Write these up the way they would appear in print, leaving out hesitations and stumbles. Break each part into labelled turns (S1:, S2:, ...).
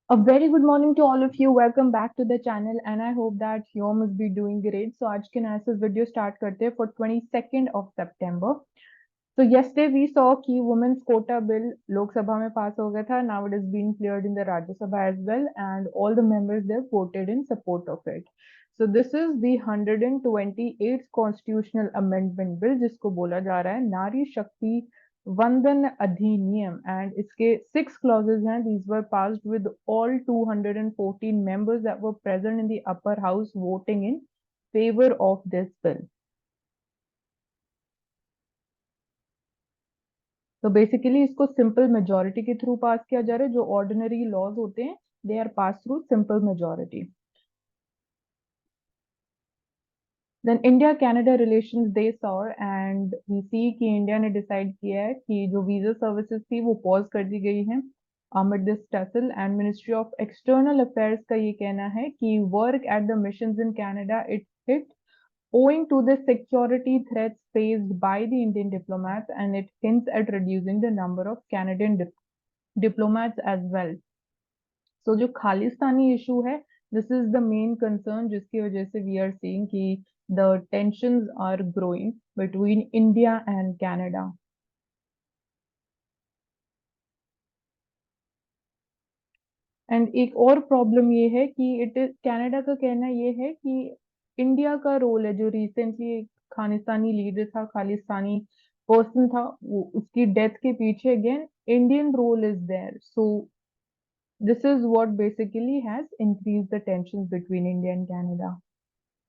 S1: A very good morning to all of you. Welcome back to the channel and I hope that you must be doing great. So आज के नए से video start करते हैं for 22nd of September. So yesterday we saw कि women's quota bill Lok Sabha में पास हो गया था. Now it is being cleared in the Rajya Sabha as well and all the members there voted in support of it. So this is the 128th constitutional amendment bill जिसको बोला जा रहा है नारी शक्ति वंदन अधिनियम and इसके 6 clauses हैं. These were passed with all 214 members that were present in the upper house voting in favor of this bill. तो बेसिकली इसको सिंपल मेजोरिटी के थ्रू पास किया जा रहा है. जो ऑर्डिनरी लॉज होते हैं they are pass through simple majority. Then India Canada relations they saw and we see कि इंडिया ने डिसाइड किया है कि जो वीजा सर्विसेज थी वो पॉज कर दी गई है amid this tussle. And Ministry of External Affairs का ये कहना है कि work at the missions in Canada it hit owing to the security threats faced by the Indian diplomats, and it hints at reducing the number of Canadian diplomats as well. So जो Khalistani issue है this is the main concern जिसकी वजह से we are seeing कि the tensions are growing between India and Canada. And एक और problem ये है कि इट इज कनाडा का कहना ये है कि इंडिया का रोल है जो रिसेंटली एक खालिस्तानी लीडर था खालिस्तानी पर्सन था वो उसकी डेथ के पीछे again Indian role is there. So this is what basically has increase the tension between India and Canada.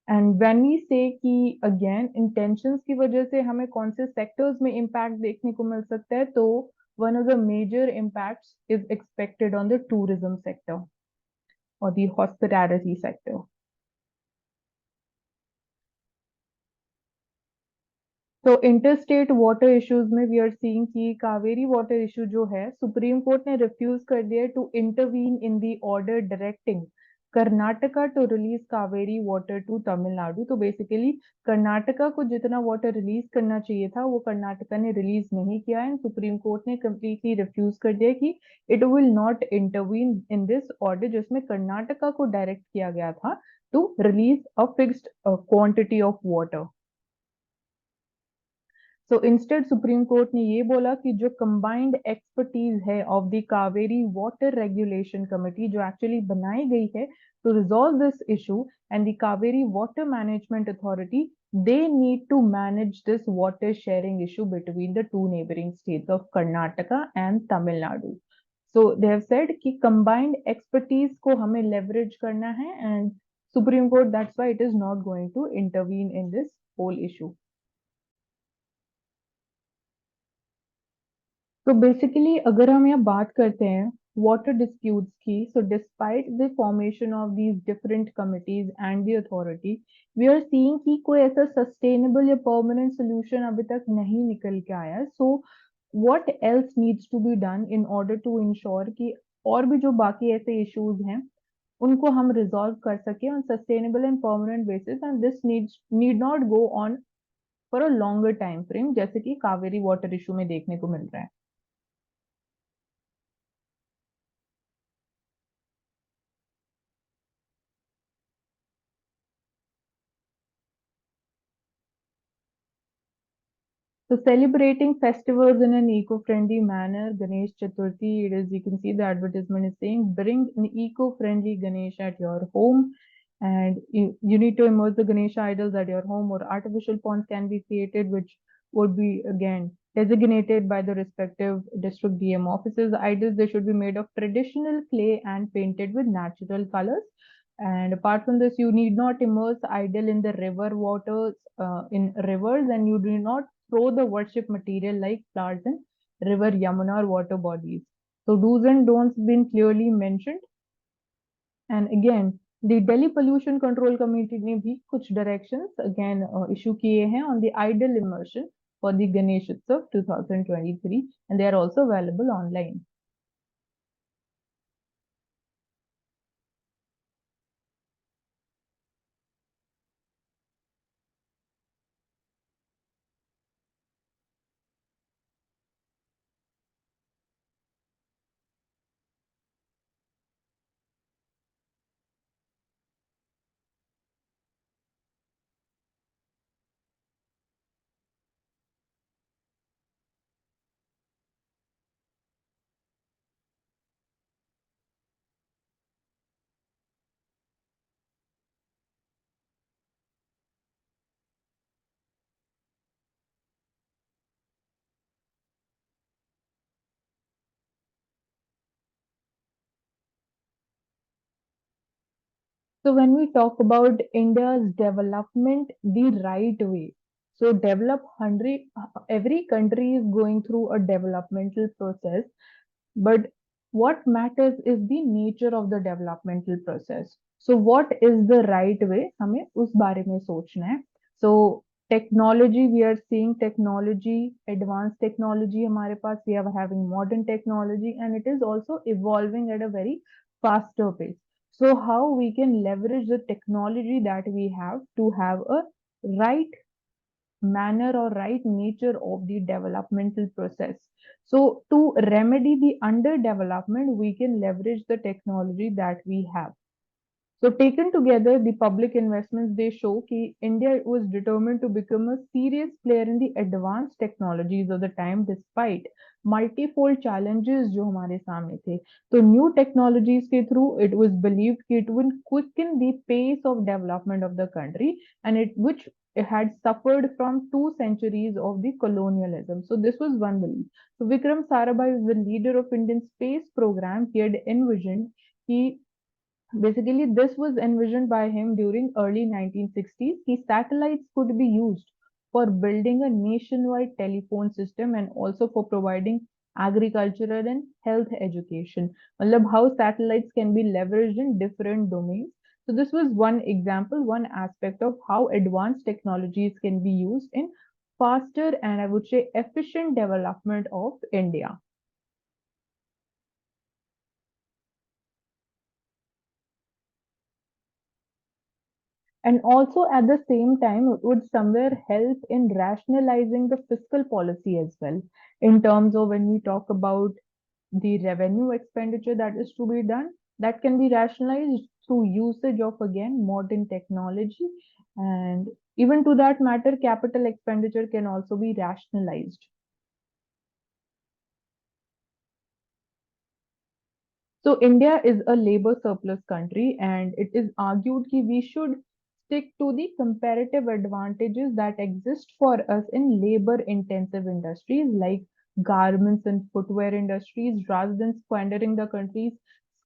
S1: And when we say कि अगेन इन टेंशंस की वजह से हमें कौन से सेक्टर्स में इम्पैक्ट देखने को मिल सकता है तो one of the major impacts is expected on the tourism sector or the hospitality sector. तो इंटरस्टेट वाटर इश्यूज में वी आर सीइंग कि कावेरी वाटर इशू जो है सुप्रीम कोर्ट ने रिफ्यूज कर दिया to intervene in the order directing Karnataka to release Kaveri water to Tamil Nadu. तो basically Karnataka को जितना वाटर रिलीज करना चाहिए था वो कर्नाटका ने रिलीज नहीं किया एंड सुप्रीम कोर्ट ने कंप्लीटली रिफ्यूज कर दिया कि it will not intervene in this order जिसमें कर्नाटका को डायरेक्ट किया गया था to release a fixed quantity of water. So instead Supreme Court ने ये बोला कि जो कंबाइंड एक्सपर्टीज है of the Kaveri water regulation committee जो एक्चुअली बनाई गई है to resolve this issue and the Kaveri water management authority they need to manage this water sharing issue between the two neighboring states of Karnataka and Tamil Nadu. So they have said कि combined expertise को हमें leverage करना है and Supreme Court that's why it is not going to intervene in this whole issue. तो basically अगर हम यहाँ बात करते हैं वाटर डिस्प्यूट्स की so despite the formation of these different committees and the authority we are seeing कि कोई ऐसा सस्टेनेबल या परमानेंट सोल्यूशन अभी तक नहीं निकल के आया. So what else needs to be done in order to ensure कि और भी जो बाकी ऐसे इश्यूज हैं उनको हम रिजॉल्व कर सके on sustainable and permanent basis and this need not go on for a longer time frame जैसे कि कावेरी वाटर इशू में देखने को मिल रहा है. So celebrating festivals in an eco-friendly manner, Ganesh Chaturthi, it is, you can see the advertisement is saying, bring an eco-friendly Ganesh at your home. And you need to immerse the Ganesha idols at your home or artificial ponds can be created, which would be again designated by the respective district DM offices. The idols, they should be made of traditional clay and painted with natural colors. And apart from this, you need not immerse idol in the river waters, in rivers, and you do not throw the worship material like flowers in river Yamuna or water bodies. So do's and don'ts been clearly mentioned. And again, the Delhi Pollution Control Committee ने भी कुछ directions again issue किए हैं on the idol immersion for the Ganesh Utsav 2023 and they are also available online. So when we talk about India's development the right way, so every country is going through a developmental process, but what matters is the nature of the developmental process. So what is the right way? हमें उस बारे में सोचना है. So technology, we are seeing technology, advanced technology हमारे पास, we are having modern technology, and it is also evolving at a very faster pace. So how we can leverage the technology that we have to have a right manner or right nature of the developmental process. So to remedy the underdevelopment, we can leverage the technology that we have. So taken together, the public investments, they show that India was determined to become a serious player in the advanced technologies of the time, despite multifold challenges जो हमारे सामने थे. तो new technologies के through, it was believed that it would quicken the pace of development of the country, and which had suffered from 2 centuries of the colonialism. So this was one belief. So Vikram Sarabhai is the leader of Indian space program. He had envisioned he Basically, this was envisioned by him during early 1960s. He satellites could be used for building a nationwide telephone system and also for providing agricultural and health education. मतलब how satellites can be leveraged in different domains. So this was one example, one aspect of how advanced technologies can be used in faster and I would say efficient development of India. And also at the same time, it would somewhere help in rationalizing the fiscal policy as well, in terms of when we talk about the revenue expenditure that is to be done, that can be rationalized through usage of again modern technology. And even to that matter, capital expenditure can also be rationalized. So India is a labor surplus country, and it is argued that we should stick to the comparative advantages that exist for us in labor intensive industries like garments and footwear industries rather than squandering the country's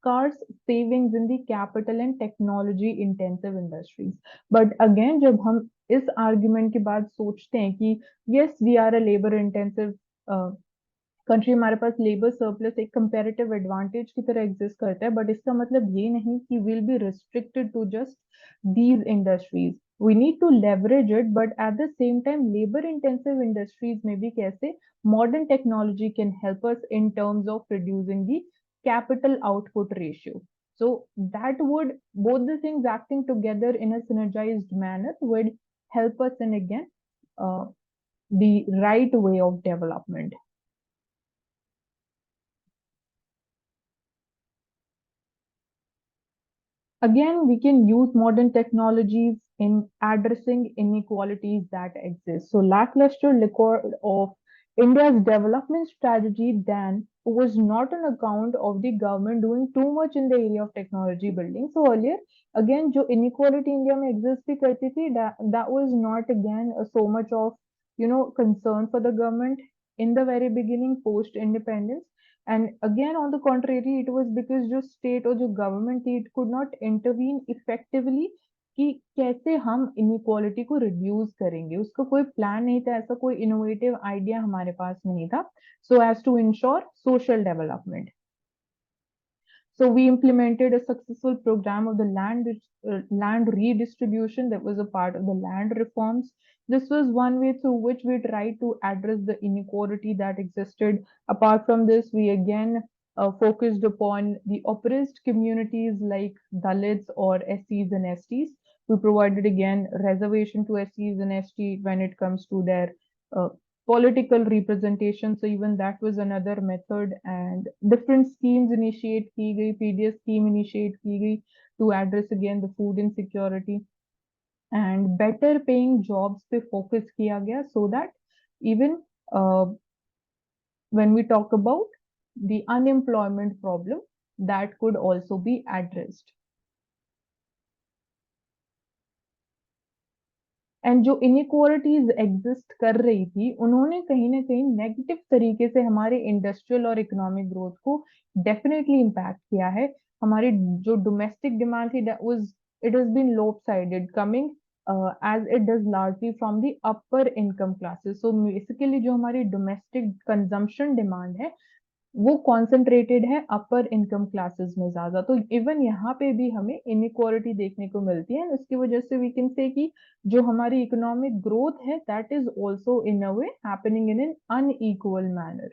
S1: scarce savings in the capital and technology intensive industries. But again, जब हम इस argument के बाद सोचते हैं कि yes, we are a labor intensive country, हमारे पास labour surplus एक कंपैरेटिव एडवांटेज की तरह एग्जिस्ट करता है, बट इसका मतलब ये नहीं कि will be restricted to just these industries. We need to leverage it, but at the same time labour intensive industries में भी कैसे modern technology can help us in terms of reducing the capital output ratio. So that would, both the things acting together in a synergized manner would help us in again uh, the right way of development. Again, we can use modern technologies in addressing inequalities that exist. So, lackluster record of India's development strategy then was not on account of the government doing too much in the area of technology building. So earlier, again, जो inequality India में exist भी करती थी, that was not again so much of concern for the government in the very beginning post independence. And again, on the contrary, it was because जो state और जो government थी, it could not intervene effectively कि कैसे हम inequality को reduce करेंगे. उसका कोई plan नहीं था, ऐसा कोई innovative idea हमारे पास नहीं था, so as to ensure social development. So we implemented a successful program of the land redistribution that was a part of the land reforms. This was one way through which we tried to address the inequality that existed. Apart from this, we again focused upon the oppressed communities like Dalits or SCs and STs. We provided again reservation to SCs and ST when it comes to their uh, political representation. So even that was another method, and different schemes initiate की गई, PDS scheme initiate की गई to address again the food insecurity, and better paying jobs पे focus किया गया so that even uh, when we talk about the unemployment problem, that could also be addressed. And जो inequalities exist कर रही थी, उन्होंने कहीं ना कहीं नेगेटिव तरीके से हमारे इंडस्ट्रियल और इकोनॉमिक ग्रोथ को डेफिनेटली इम्पैक्ट किया है. हमारी जो डोमेस्टिक डिमांड थी, that was it has been lopsided, coming as it does largely from the upper income classes. So basically जो हमारी domestic consumption demand है वो कॉन्सेंट्रेटेड है अपर इनकम क्लासेस में ज्यादा। तो इवन यहाँ पे भी हमें इनइक्वालिटी देखने को मिलती है, उसकी वजह से वी कैन से कि जो हमारी इकोनॉमिक ग्रोथ है that is also in a way happening in an unequal manner.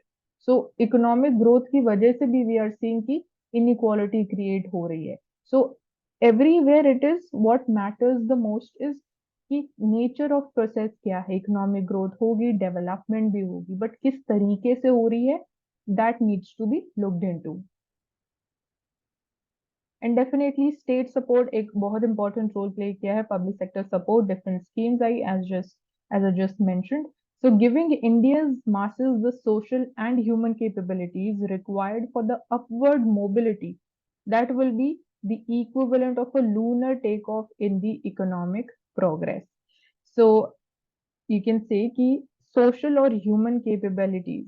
S1: So economic growth की वजह से भी वी आर सीइंग कि इनइक्वालिटी क्रिएट हो रही है। So everywhere it is what matters the most is कि नेचर ऑफ प्रोसेस क्या है। इकोनॉमिक ग्रोथ होगी, डेवलपमेंट भी होगी, बट किस तरीके से हो रही है that needs to be looked into. And definitely state support एक बहुत important role play किया है, public sector support, different schemes I as I just mentioned. So giving India's masses the social and human capabilities required for the upward mobility, that will be the equivalent of a lunar takeoff in the economic progress. So you can say कि social और human capabilities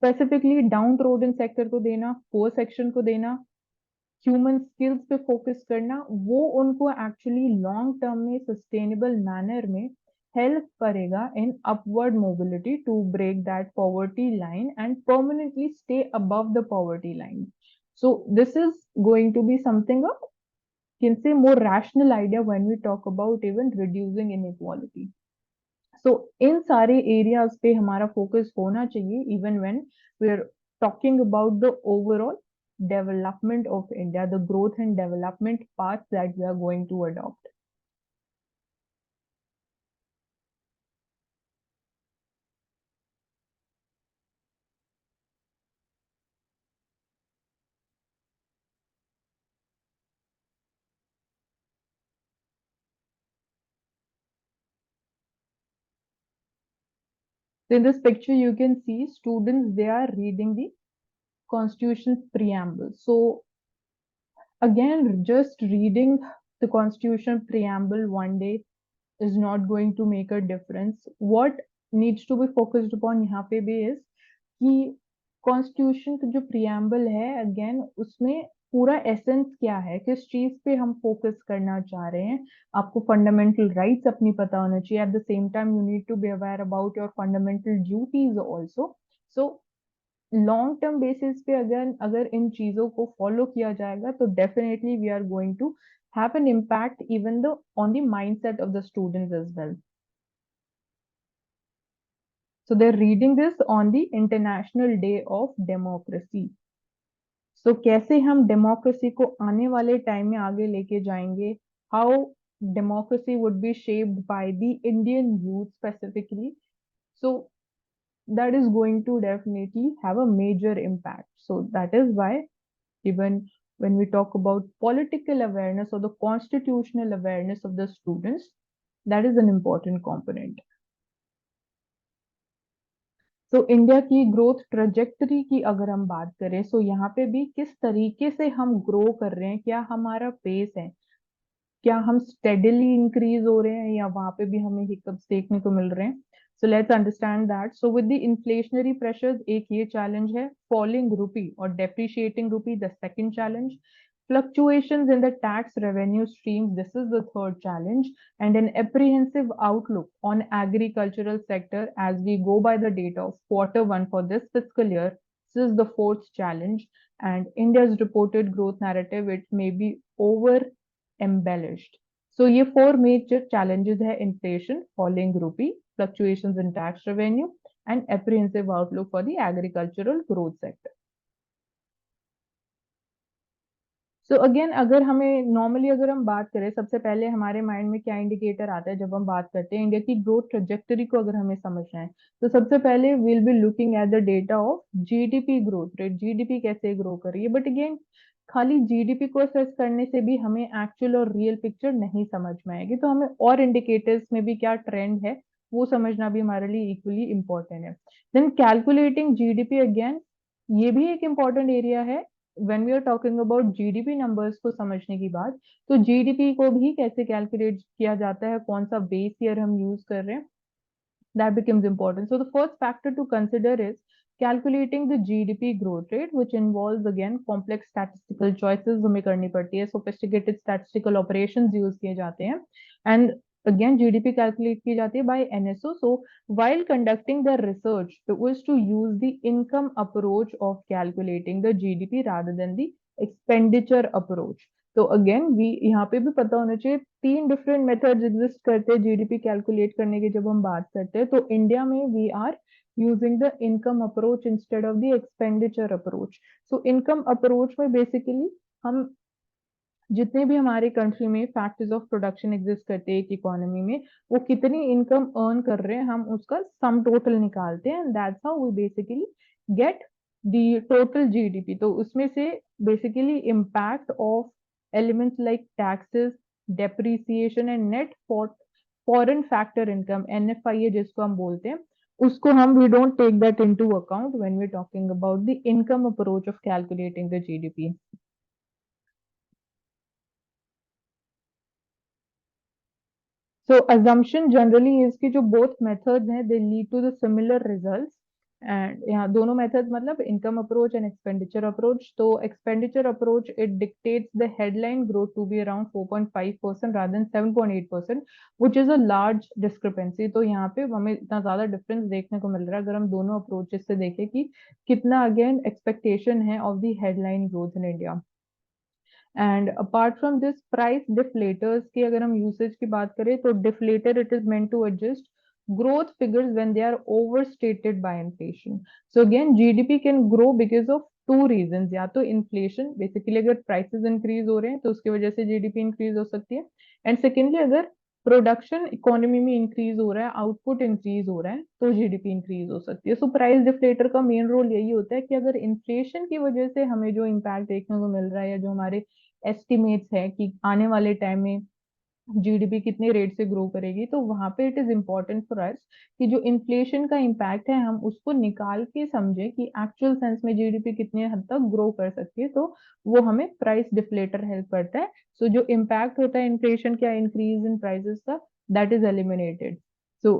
S1: specifically down trodden sector को देना, पोर section को देना, human skills पे focus करना, वो उनको एक्चुअली लॉन्ग टर्म में सस्टेनेबल मैनर में हेल्प करेगा in upward mobility to break that poverty line and permanently stay above the poverty line. So this is going to be something of, can say, more rational idea when we talk about even reducing inequality. So इन सारे areas पे हमारा focus होना चाहिए even when we are talking about the overall development of India, the growth and development path that we are going to adopt. So in this picture, you can see students, they are reading the Constitution's preamble. So again, just reading the Constitution preamble one day is not going to make a difference. What needs to be focused upon यहाँ पे भी is कि constitution का जो preamble है, again उसमें पूरा essence क्या है, किस चीज पे हम फोकस करना चाह रहे हैं। आपको फंडामेंटल राइट्स अपनी पता होना चाहिए, at the same time you need to be aware about your fundamental duties also. So long term basis पे अगर अगर इन चीजों को फॉलो किया जाएगा तो definitely we are going to have an impact even though on the mindset of the students as well. So they're reading this on the International Day of Democracy. So कैसे हम डेमोक्रेसी को आने वाले time में आगे लेके जाएंगे, how democracy would be shaped by the Indian youth specifically. So that is going to definitely have a major impact. So that is why even when we talk about political awareness or the constitutional awareness of the students, that is an important component. तो India की growth trajectory की अगर हम बात करें, सो यहाँ पे भी किस तरीके से हम ग्रो कर रहे हैं, क्या हमारा पेस है, क्या हम स्टेडीली इंक्रीज हो रहे हैं या वहां पे भी हमें हिकअप्स देखने को मिल रहे हैं। So let's understand that. So with the inflationary pressures, एक ये चैलेंज है, फॉलिंग रूपी और डेप्रिशिएटिंग रूपी the second challenge, fluctuations in the tax revenue streams, this is the third challenge, and an apprehensive outlook on agricultural sector as we go by the data of Q1 for this fiscal year, this is the fourth challenge. And India's reported growth narrative, it may be over embellished. So ये four major challenges है: inflation, falling rupee, fluctuations in tax revenue, and apprehensive outlook for the agricultural growth sector. So again अगर हमें normally अगर हम बात करें, सबसे पहले हमारे माइंड में क्या इंडिकेटर आता है जब हम बात करते हैं इंडिया की ग्रोथ ट्रेजेक्टरी को अगर हमें समझना है, तो सबसे पहले will be looking at the data of GDP growth rate, GDP कैसे ग्रो कर रही है। बट अगेन खाली जीडीपी को असेस करने से भी हमें एक्चुअल और रियल पिक्चर नहीं समझ में आएगी, तो हमें और इंडिकेटर्स में भी क्या ट्रेंड है वो समझना भी हमारे लिए इक्वली इंपॉर्टेंट है। देन कैलकुलेटिंग जीडीपी, अगेन ये भी एक इम्पॉर्टेंट एरिया है when we are talking about GDP numbers को समझने की बात। तो जीडीपी को भी कैसे कैलकुलेट किया जाता है, कौन सा बेस ईयर हम यूज कर रहे हैं, that becomes important. So the first factor to consider is calculating the GDP growth rate which involves again complex statistical choices हमें करनी पड़ती है, सोफिस्टिकेटेड स्टैटिस्टिकल ऑपरेशंस यूज किए जाते हैं, एंड again GDP calculate की जाती है by NSO. So while conducting the research, it was to use the income approach of calculating the GDP rather than the expenditure approach. तो again we यहाँ पे भी पता होना चाहिए, तीन डिफरेंट मेथड्स एग्जिस्ट करते हैं जीडीपी कैलकुलेट करने की जब हम बात करते हैं। तो इंडिया में we are using the income approach instead of the expenditure approach. So income approach में बेसिकली हम जितने भी हमारे कंट्री में फैक्टर्स ऑफ प्रोडक्शन एग्जिस्ट करते हैं एक इकोनॉमी में, वो कितनी इनकम अर्न कर रहे हैं हम उसका सम टोटल निकालते हैं, and that's how we basically get the total GDP. तो उसमें से basically impact of elements like taxes, depreciation and net foreign factor income, NFI है जिसको हम बोलते हैं, उसको हम we don't take that into account when we talking about the income approach of calculating the GDP. So assumption generally is कि जो both methods हैं they lead to the similar results, and यहाँ दोनों methods मतलब income approach and expenditure approach। तो expenditure approach it dictates the headline growth to be around 4.5% rather than 7.8%, which is a large discrepancy। तो यहाँ पे हमें इतना ज्यादा difference देखने को मिल रहा है अगर हम दोनों approaches से देखें कि कितना again expectation है of the headline growth in India। And apart from this price deflators की अगर हम यूसेज की बात करें तो deflator it is meant to adjust growth figures when they are overstated by inflation। So again GDP can grow because of two reasons, या तो inflation basically अगर prices increase हो रहे हैं तो उसकी वजह से GDP increase हो सकती है, एंड सेकेंडली अगर प्रोडक्शन इकोनॉमी में इंक्रीज हो रहा है, आउटपुट इंक्रीज हो रहा है तो जीडीपी इंक्रीज हो सकती है। सो प्राइस डिफ्लेटर का मेन रोल यही होता है कि अगर इन्फ्लेशन की वजह से हमें जो इम्पैक्ट देखने को मिल रहा है या जो हमारे एस्टिमेट्स है कि आने वाले टाइम में जीडीपी कितने रेट से ग्रो करेगी, तो वहां पे it is important for us कि जो इन्फ्लेशन का इम्पैक्ट है हम उसको निकाल के समझे कि एक्चुअल सेंस में जीडीपी कितने हद तक ग्रो कर सकती है, तो वो हमें प्राइस डिफ्लेटर हेल्प करता है। सो जो इम्पैक्ट होता है इन्फ्लेशन का इंक्रीज इन प्राइसेस का, that is eliminated. So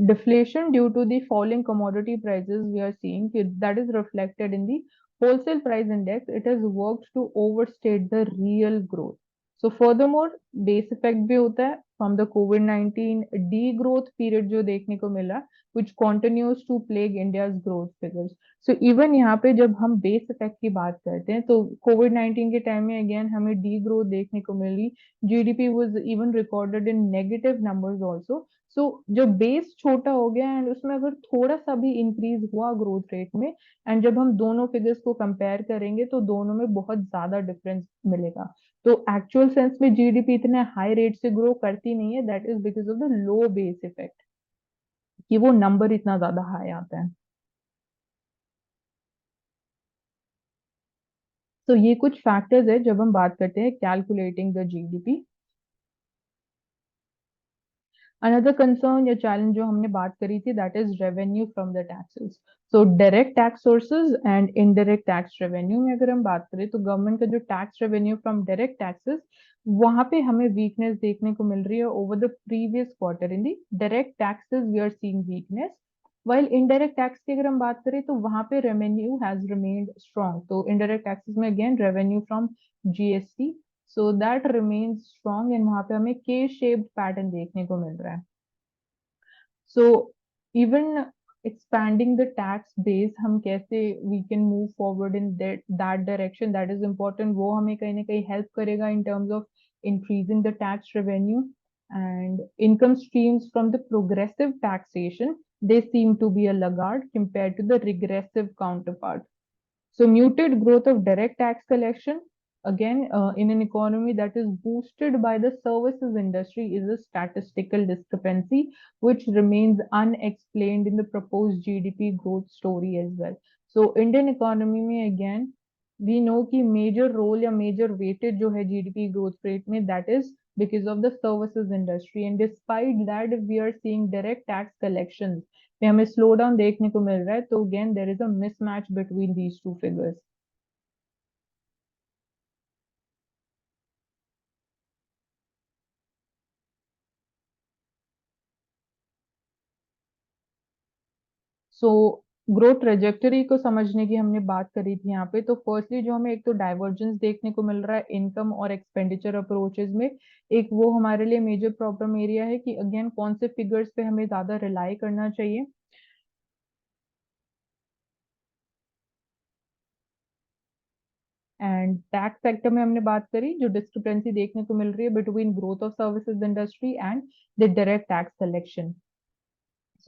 S1: deflation due to the falling commodity prices we are seeing that is reflected in the wholesale price index, it has worked to overstate the real growth। So furthermore base effect भी होता है from the COVID-19 degrowth period जो देखने को मिला, which continues to plague India's growth figures। So even यहाँ पे जब हम base effect की बात करते हैं तो COVID-19 के टाइम में again हमें degrowth देखने को मिली, GDP was even recorded in negative numbers also। सो जो बेस छोटा हो गया एंड उसमें अगर थोड़ा सा भी इंक्रीज हुआ ग्रोथ रेट में, एंड जब हम दोनों फिगर्स को कंपेयर करेंगे तो दोनों में बहुत ज्यादा डिफरेंस मिलेगा। तो एक्चुअल सेंस में जीडीपी इतने हाई रेट से ग्रो करती नहीं है, that is because of the low base effect कि वो नंबर इतना ज्यादा हाई आता है। तो ये कुछ फैक्टर्स है जब हम बात करते हैं calculating the GDP. Another concern या चैलेंज जो हमने बात करी थी that is revenue from the taxes. So direct tax sources and indirect tax revenue में अगर हम बात करें तो गवर्नमेंट का जो tax revenue from direct taxes, वहां पे हमें वीकनेस देखने को मिल रही है over the previous quarter. In the direct taxes we are seeing weakness, while indirect tax की अगर हम बात करें तो वहां पे रेवेन्यू हैज रिमेन्ड स्ट्रॉन्ग। तो इनडायरेक्ट टैक्सेस में again revenue from GST, so that remains strong, and वहां पे हमें के शेप्ड पैटर्न देखने को मिल रहा है। So even expanding the tax base, हम कैसे we can move forward in that direction, that is important। वो हमें कहीं ना कहीं help करेगा in terms of increasing the tax revenue, and income streams from the progressive taxation, they seem to be a laggard compared to the regressive counterpart। So muted growth of direct tax collection, again, in an economy that is boosted by the services industry, is a statistical discrepancy which remains unexplained in the proposed GDP growth story as well। So Indian economy में again we know कि major role या major weightage जो है GDP growth rate में, that is because of the services industry, and despite that we are seeing direct tax collections पे हमें slow down देखने को मिल रहा है। तो again there is a mismatch between these two figures. So growth trajectory को समझने की हमने बात करी थी यहाँ पे। तो फर्स्टली जो हमें एक तो डाइवर्जेंस देखने को मिल रहा है इनकम और एक्सपेंडिचर अप्रोचेस में, एक वो हमारे लिए मेजर प्रॉब्लम एरिया है कि अगेन कौन से फिगर्स पे हमें ज्यादा रिलाई करना चाहिए। एंड टैक्स सेक्टर में हमने बात करी जो डिस्क्रिपेंसी देखने को मिल रही है between growth of services industry and the direct tax collection.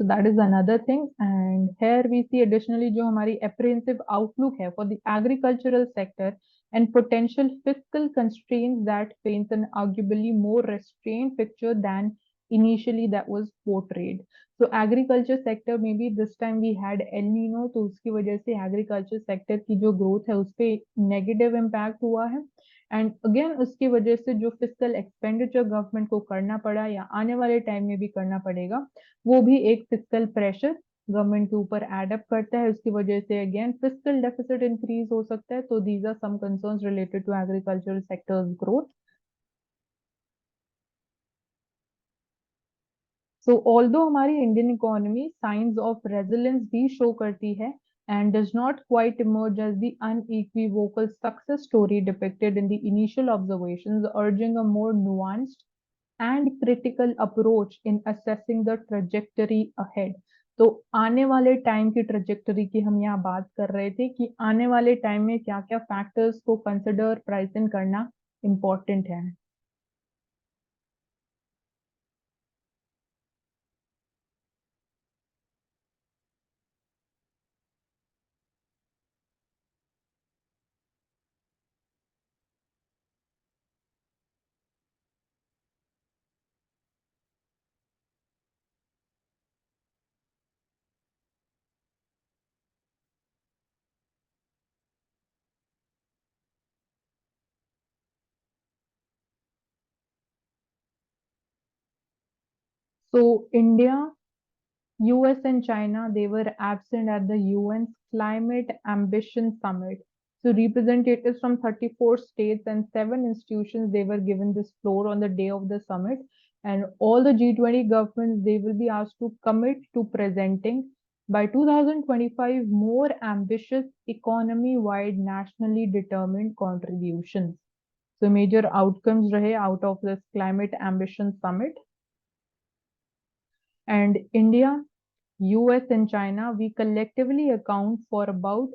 S1: So that is another thing. And here we see additionally जो हमारी apprehensive outlook है for the agricultural sector and potential fiscal constraints that paints an arguably more restrained picture than initially that was portrayed. So agriculture sector maybe this time we had El Nino, तो उसकी वजह से agriculture sector की जो growth है उस पे negative impact हुआ है। एंड अगेन उसकी वजह से जो फिजिकल एक्सपेंडिचर गवर्नमेंट को करना पड़ा या आने वाले टाइम में भी करना पड़ेगा, वो भी एक फिजिकल प्रेशर गवर्नमेंट के ऊपर एड अप करता है। उसकी वजह से अगेन फिजिकल डेफिसिट इंक्रीज हो सकता है। तो these are some concerns related to agricultural sectors growth. So although हमारी Indian economy signs of resilience भी शो करती है and does not quite emerge as the unequivocal success story depicted in the initial observations, urging a more nuanced and critical approach in assessing the trajectory ahead। तो आने वाले time की trajectory की हम यहाँ बात कर रहे थे कि आने वाले टाइम में क्या क्या फैक्टर्स को कंसिडर प्राइस इन करना इम्पोर्टेंट है। So India, US and China, they were absent at the UN's Climate Ambition Summit. So representatives from 34 states and 7 institutions, they were given this floor on the day of the summit. And all the G20 governments, they will be asked to commit to presenting by 2025 more ambitious economy-wide nationally determined contributions. So major outcomes rahe out of this Climate Ambition Summit. And India, US and China, we collectively account for about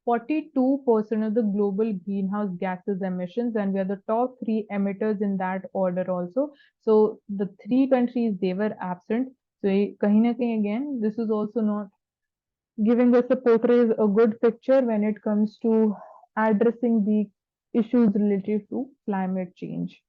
S1: 42% of the global greenhouse gases emissions, and we are the top three emitters in that order also. So the three countries, they were absent. So kahin na kahin again, this is also not giving us a portrays a good picture when it comes to addressing the issues related to climate change.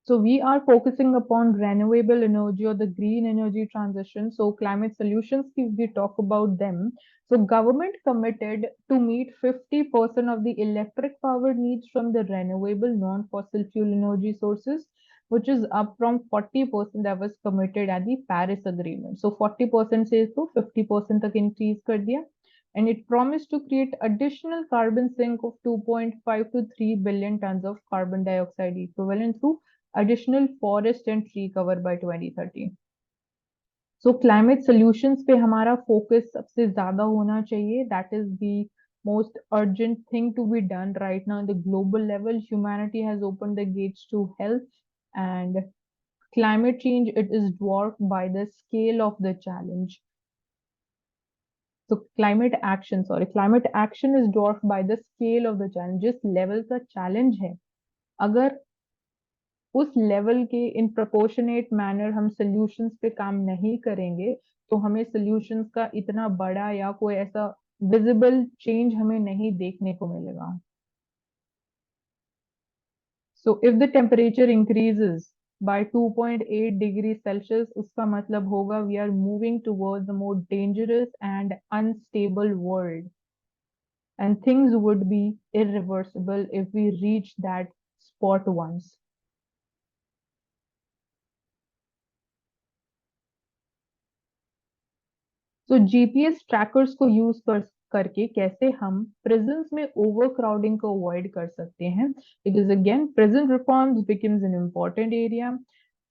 S1: So we are focusing upon renewable energy or the green energy transition. So climate solutions, if we talk about them, so government committed to meet 50% of the electric power needs from the renewable non-fossil fuel energy sources, which is up from 40% that was committed at the Paris Agreement. So 40% says to 50% तक increase कर दिया. And it promised to create additional carbon sink of 2.5 to 3 billion tons of carbon dioxide equivalent through additional forest and tree cover by 2030. So climate solutions पे हमारा focus सबसे ज़्यादा होना चाहिए. That is the most urgent thing to be done right now. On the global level, humanity has opened the gates to health, and climate change, it is dwarfed by the scale of the challenge. So climate action is dwarfed by the scale of the challenge. जिस level का challenge है, अगर उस level के इन proportionate manner हम solutions पे काम नहीं करेंगे, तो हमें सॉल्यूशंस का इतना बड़ा या कोई ऐसा विजिबल चेंज हमें नहीं देखने को मिलेगा। So if the temperature increases by 2.8 degrees Celsius, उसका मतलब होगा we are moving towards a more dangerous and unstable world, and things would be irreversible if we reach that spot once. तो GPS trackers को use करके कैसे हम prisons में over crowding को अवॉइड कर सकते हैं, because again prison reforms becomes an important area.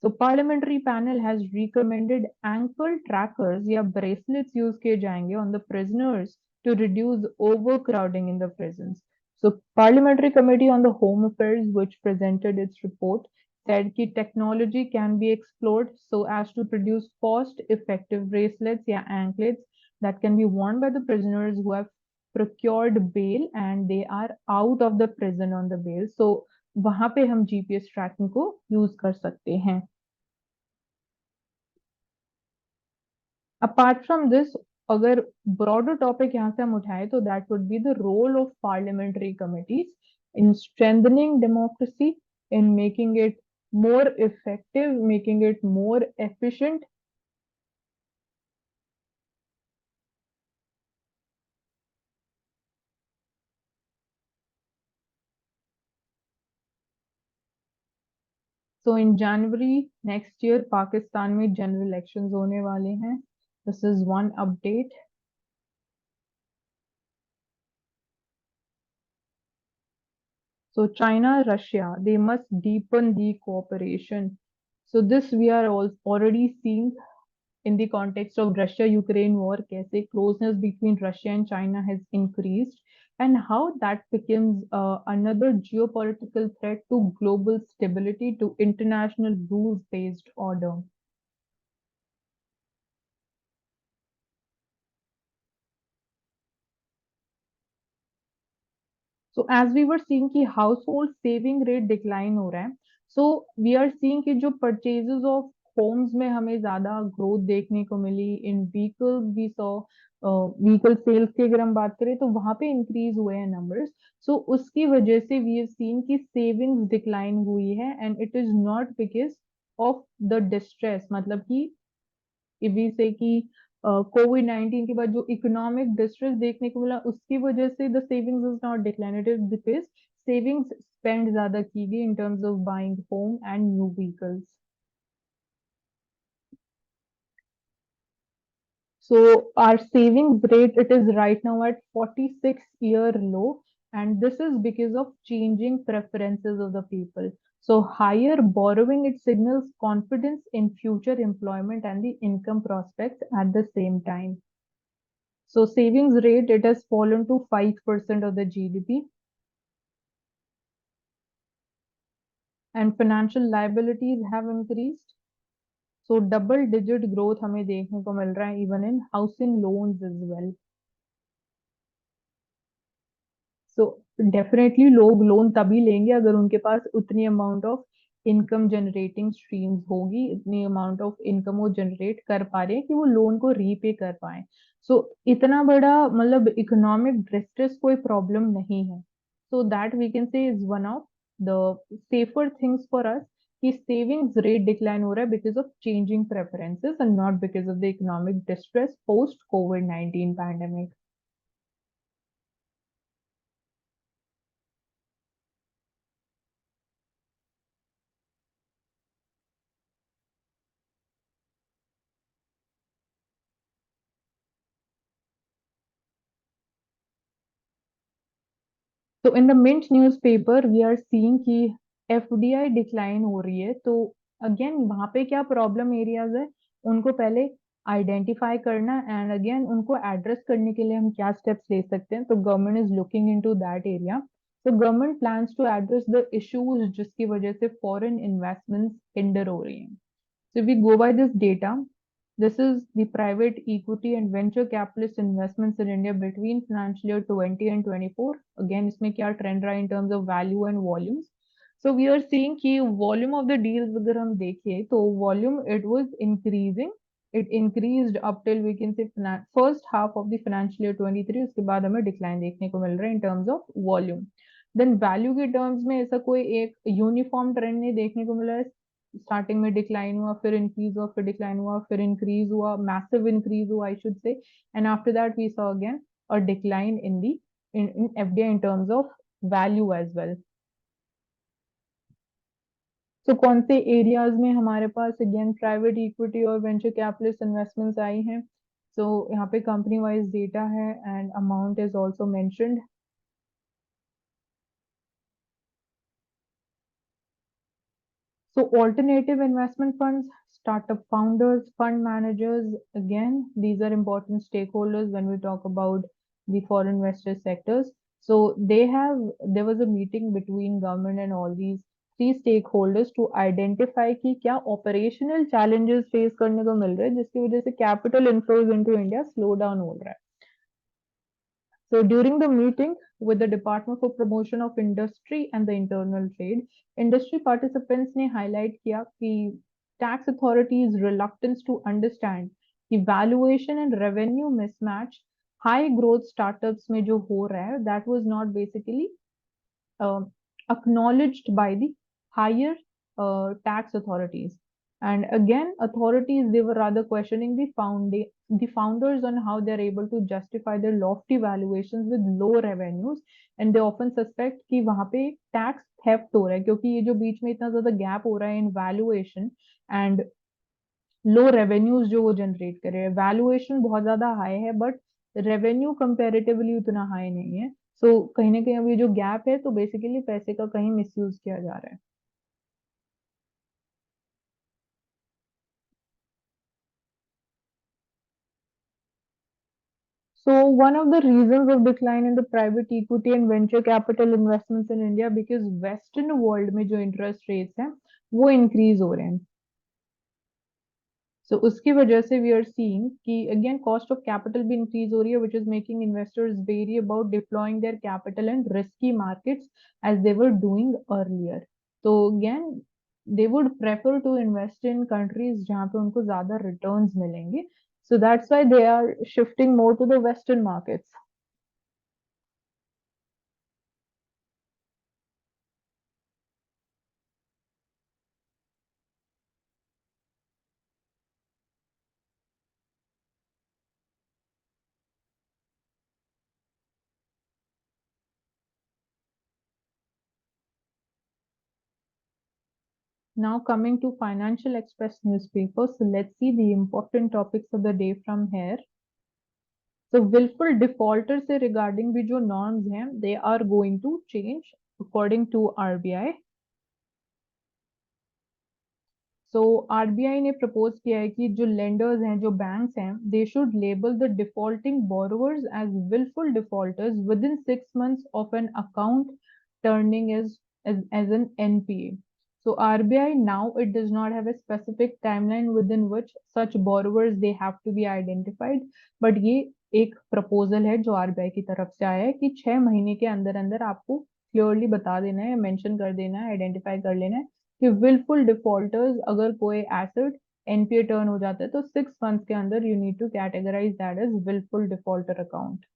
S1: So parliamentary panel has recommended ankle trackers या bracelets use किए जाएंगे on the prisoners to reduce overcrowding in the prisons. So parliamentary committee on the home affairs which presented its report said कि technology can be explored so as to produce cost effective bracelets या anklets that can be worn by the prisoners who have procured bail and they are out of the prison on the bail. So वहां पे हम GPS tracking को use कर सकते हैं. Apart from this, अगर broader topic यहाँ से हम उठाए तो that would be the role of parliamentary committees in strengthening democracy, in making it more effective, making it more efficient. So in January next year, Pakistan में जनरल इलेक्शंस होने वाले हैं. This is one update. So China, Russia, they must deepen the cooperation. So this we are all already seeing in the context of Russia-Ukraine war, कैसे closeness between Russia and China has increased and how that becomes another geopolitical threat to global stability, to international rules-based order. So as we were seeing कि household saving rate decline हो रहा है, so we are seeing कि जो purchases of homes में हमें ज्यादा growth देखने को मिली. In vehicles we saw vehicle sales की अगर हम बात करें तो वहां पे increase हुए हैं numbers. So उसकी वजह से we have seen कि savings decline हुई है and it is not because of the distress. मतलब कि if we say कि कोविड 19 के बाद जो इकोनॉमिक डिस्ट्रेस देखने को मिला उसकी वजह से the savings is not declinative because savings spend ज्यादा की गई in terms of buying home and new vehicles. So our savings rate, it is right now at 46-year low, and this is because of changing preferences of the people. So higher borrowing, it signals confidence in future employment and the income prospects at the same time. So savings rate, it has fallen to 5% of the GDP. And financial liabilities have increased. So double digit growth हमें देखने को मिल रहा है even in housing loans as well. So definitely लोग loan तभी लेंगे अगर उनके पास उतनी amount of income generating streams होगी, इतनी अमाउंट ऑफ इनकम वो जनरेट कर पा रहे हैं कि वो लोन को रीपे कर पाए. सो इतना बड़ा मतलब इकोनॉमिक डिस्ट्रेस कोई प्रॉब्लम नहीं है. So that we can say is one of the safer things for us कि सेविंग्स रेट डिक्लाइन हो रहा है because of changing preferences and not because of the economic distress post COVID 19 pandemic. तो in the Mint newspaper we are seeing कि FDI decline हो रही है. तो अगेन वहां पे क्या प्रॉब्लम एरियाज है उनको पहले आइडेंटिफाई करना एंड अगेन उनको एड्रेस करने के लिए हम क्या स्टेप्स ले सकते हैं. तो government is looking into that area. तो government plans to address the issues जिसकी वजह से फॉरेन इन्वेस्टमेंट्स हिंडर हो रही हैं. So if we go by this data, this is the private equity and venture capitalist investments in India between financial year 20 and 24. Again, इसमें क्या trend रहा in terms of value and volumes. So we are seeing कि volume of the deals अगर हम देखें तो volume it was increasing. It increased up till we can say first half of the financial year 23. उसके बाद हमें decline देखने को मिल रहा है in terms of volume. Then value के terms में ऐसा कोई एक uniform trend नहीं देखने को मिला है. स्टार्टिंग में डिक्लाइन हुआ, फिर इंक्रीज हुआ, फिर डिक्लाइन हुआ, फिर इंक्रीज हुआ, मैसिव इंक्रीज हुआ I should say, and after that we saw again a decline in the in FDI in terms of value as well. तो कौन से एरियाज में हमारे पास अगेन प्राइवेट इक्विटी और वेंचर कैपिटलिस्ट इन्वेस्टमेंट्स आई हैं. सो यहाँ पे कंपनी वाइज डेटा है and amount is also mentioned. So alternative investment funds, startup founders, fund managers, again, these are important stakeholders when we talk about the foreign investor sectors. So there was a meeting between government and all these three stakeholders to identify कि क्या operational challenges face करने को मिल रहे हैं जिसकी वजह से capital inflows into India slow down हो रहा है. So during the meeting with the Department for Promotion of Industry and the Internal Trade, industry participants ने highlight किया कि tax authorities' reluctance to understand कि valuation and revenue mismatch high growth startups में जो हो रहा है that was not basically uh, acknowledged by the higher tax authorities. And again, authorities they were rather questioning the founders on how they're able to justify their lofty valuations with low revenues, and they often suspect कि वहां पे tax theft हो रहा है क्योंकि ये जो बीच में इतना ज्यादा gap हो रहा है in valuation and low revenues जो वो जनरेट कर रहे हैं. वैल्यूएशन बहुत ज्यादा हाई है बट रेवेन्यू कंपैरेटिवली उतना हाई नहीं है. सो कहीं ना कहीं अभी जो गैप है तो बेसिकली पैसे का कहीं मिसयूज किया जा रहा है. So one of the reasons of decline in the private equity and venture capital investments in India because Western world में जो interest rates हैं वो increase हो रहे हैं. So उसकी वजह से we are seeing कि again cost of capital भी increase हो रही है which is making investors wary about deploying their capital in risky markets as they were doing earlier. So again they would prefer to invest in countries जहाँ पे उनको ज़्यादा returns मिलेंगे. So that's why they are shifting more to the Western markets. Now coming to Financial Express newspaper. So let's see the important topics of the day from here. So willful defaulter से regarding भी जो norms हैं they are going to change according to RBI. So RBI ने propose किया है कि जो lenders हैं जो banks हैं they should label the defaulting borrowers as willful defaulters within 6 months of an account turning as an NPA. So RBI now it does not have a specific timeline within which such borrowers they have to be identified, but ये एक proposal है जो RBI की तरफ से आया है कि 6 महीने के अंदर अंदर आपको क्लियरली बता देना है, मेंशन कर देना है, आइडेंटिफाई कर लेना है कि विलफुल डिफॉल्टर्स अगर कोई एसेट एनपीए टर्न हो जाता है तो 6 मंथ्स के अंदर you need to categorise that as wilful defaulter account.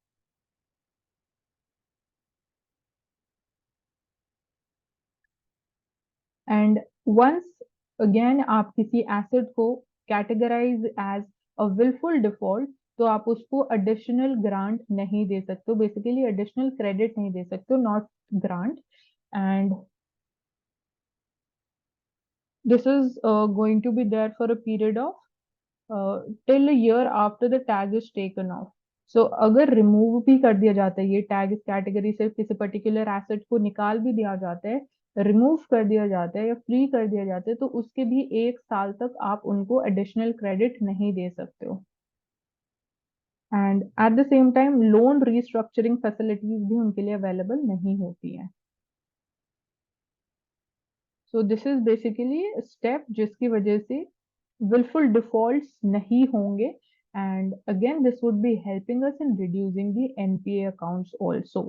S1: And once again आप किसी एसेट को categorise as a wilful default तो आप उसको एडिशनल ग्रांट नहीं दे सकते, बेसिकली एडिशनल क्रेडिट नहीं दे सकते, not grant. And this is going to be there for a period of till a year after the tag is taken off. So अगर remove भी कर दिया जाता है ये टैग इस कैटेगरी से, किसी पर्टिकुलर एसेट को निकाल भी दिया जाता है, रिमूव कर दिया जाता है या फ्री कर दिया जाता है तो उसके भी 1 साल तक आप उनको एडिशनल क्रेडिट नहीं दे सकते हो. And eight the same time loan restructuring facilities भी उनके लिए अवेलेबल नहीं होती है. So this is basically step जिसकी वजह से willful defaults nahi honge, and again this would be helping us in reducing the NPA accounts also.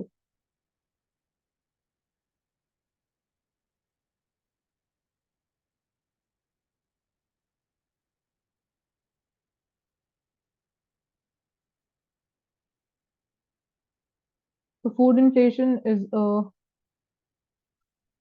S1: So food inflation is a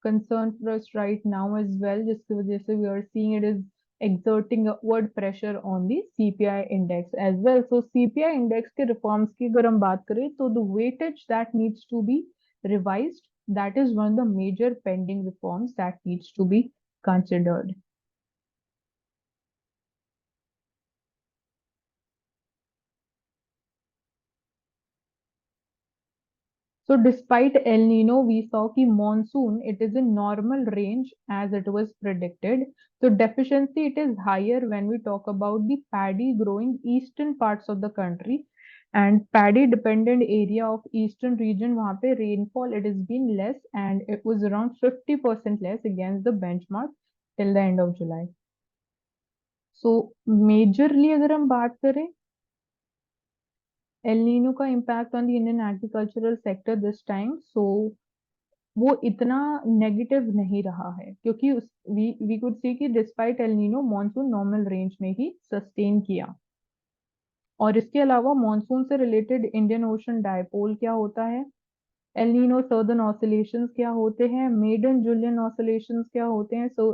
S1: concern for us right now as well, जिसकी वजह से we are seeing it is exerting upward pressure on the CPI index as well. So CPI index के reforms की अगर हम बात करें तो the weightage that needs to be revised, that is one of the major pending reforms that needs to be considered. So So despite El Nino, we saw कि monsoon, it is in normal range as it was predicted. So deficiency, it is higher when we talk about the paddy growing eastern parts of the country, and paddy dependent area of eastern region, वहाँ पे rainfall it has been less and it was around 50% less against the benchmark till the end of July. So majorly अगर हम बात करें El Nino का impact on the Indian agricultural sector this time, so वो इतना negative नहीं रहा है क्योंकि उस वी कुड सी कि despite El Nino monsoon normal range में ही सस्टेन किया। और इसके अलावा मॉनसून से रिलेटेड इंडियन ओशन डायपोल क्या होता है, एल नीनो सर्दर्न ऑसिलेशंस क्या होते हैं, मेडन जुलियन ऑसिलेशंस क्या होते हैं। So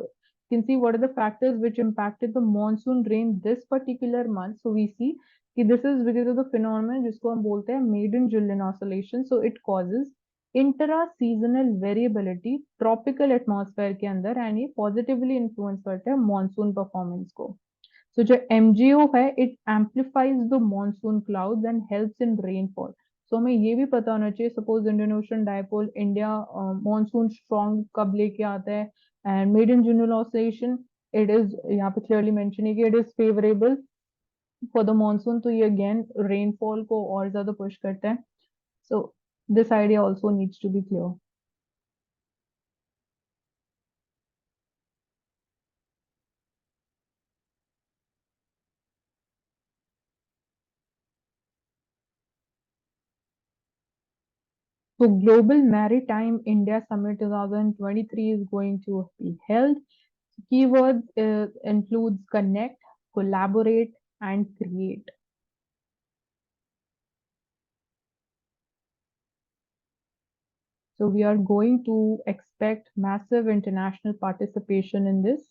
S1: can see what are the factors which impacted the monsoon rain this particular month. So we see कि this is because of the phenomenon जिसको हम बोलते हैं Madden Julian oscillation. So it causes intra seasonal variability tropical atmosphere के अंदर, and ये positively influence करता है मॉनसून परफॉर्मेंस को। So जो MGO है, it amplifies the monsoon clouds and helps in rainfall. So हमें ये भी पता होना चाहिए, suppose Indian ocean dipole India monsoon strong कब लेके आता है, and mid in general oscillation it is यहाँ पे क्लियरली मेंशन है कि it is favourable for the monsoon. तो ये अगेन रेनफॉल को और ज्यादा पुश करता है। So this idea also needs to be clear. So Global Maritime India Summit 2023 is going to be held. Keywords includes connect, collaborate, and create. So we are going to expect massive international participation in this.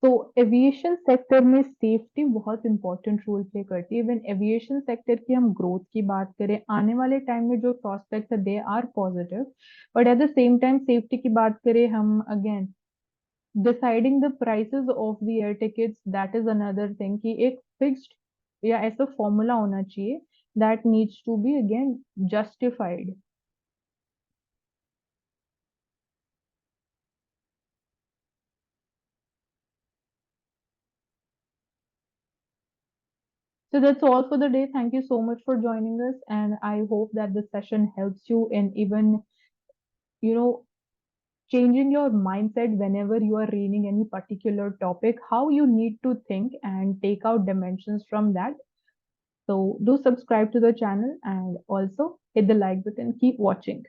S1: तो aviation sector में safety बहुत important role play करती है। Even aviation sector की हम growth की बात करें, आने वाले टाइम में जो प्रोस्पेक्ट है they are positive, but at the same time safety की बात करें हम, again deciding the prices of the air tickets, that is another thing कि एक फिक्स्ड या ऐसा फॉर्मूला होना चाहिए that needs to be again justified. So that's all for the day. Thank you so much for joining us, and I hope that this session helps you in even, you know, changing your mindset whenever you are reading any particular topic, how you need to think and take out dimensions from that. So do subscribe to the channel and also hit the like button. Keep watching.